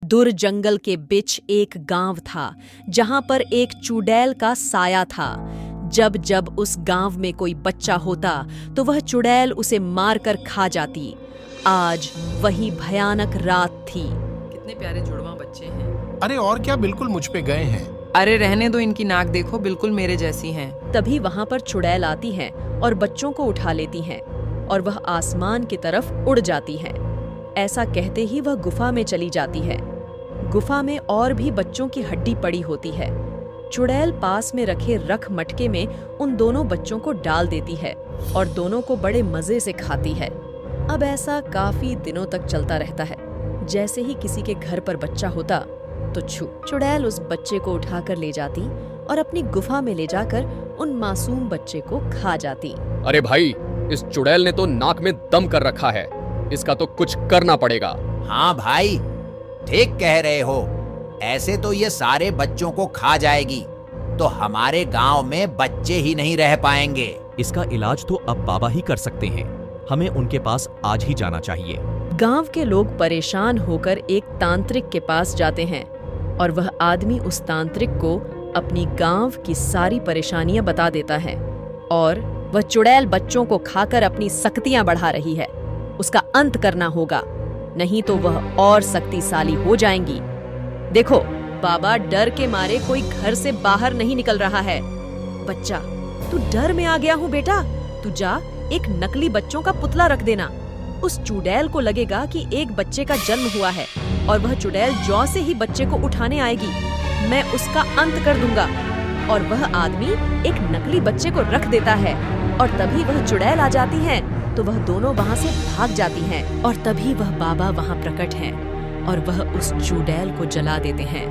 दूर जंगल के बीच एक गांव था जहां पर एक चुड़ैल का साया था। जब जब उस गांव में कोई बच्चा होता तो वह चुड़ैल उसे मारकर खा जाती। आज वही भयानक रात थी। कितने प्यारे जुड़वां बच्चे हैं। अरे और क्या, बिल्कुल मुझ पे गए हैं। अरे रहने दो, इनकी नाक देखो, बिल्कुल मेरे जैसी हैं। तभी वहां पर चुड़ैल आती है और बच्चों को उठा लेती हैं और वह आसमान की तरफ उड़ जाती हैं। ऐसा कहते ही वह गुफा में चली जाती है। गुफा में और भी बच्चों की हड्डी पड़ी होती है। चुड़ैल पास में रखे रख मटके में उन दोनों बच्चों को डाल देती है और दोनों को बड़े मजे से खाती है। अब ऐसा काफी दिनों तक चलता रहता है। जैसे ही किसी के घर पर बच्चा होता तो चुड़ैल उस बच्चे को उठाकर ले जाती और अपनी गुफा में ले जाकर उन मासूम बच्चे को खा जाती। अरे भाई, इस चुड़ैल ने तो नाक में दम कर रखा है, इसका तो कुछ करना पड़ेगा। हाँ भाई, ठीक कह रहे हो। ऐसे तो ये सारे बच्चों को खा जाएगी तो हमारे गांव में बच्चे ही नहीं रह पाएंगे। इसका इलाज तो अब बाबा ही कर सकते हैं। हमें उनके पास आज ही जाना चाहिए। गांव के लोग परेशान होकर एक तांत्रिक के पास जाते हैं और वह आदमी उस तांत्रिक को अपनी गांव की सारी परेशानियां बता देता है और वह चुड़ैल बच्चों को खाकर अपनी शक्तियां बढ़ा रही है। उसका अंत करना होगा, नहीं तो वह और शक्तिशाली हो जाएंगी। देखो, बाबा डर के मारे कोई घर से बाहर नहीं निकल रहा है। बच्चा, तू डर में आ गया हूँ बेटा। तू जा एक नकली बच्चों का पुतला रख देना। उस चुड़ैल को लगेगा कि एक बच्चे का जन्म हुआ है और वह चुड़ैल जौ से ही बच्चे को उठाने आएगी। मैं उसका अंत कर दूंगा। और वह आदमी एक नकली बच्चे को रख देता है और तभी वह चुड़ैल आ जाती है तो वह दोनों वहाँ से भाग जाती हैं और तभी वह बाबा वहाँ प्रकट हैं और वह उस चुड़ैल को जला देते हैं।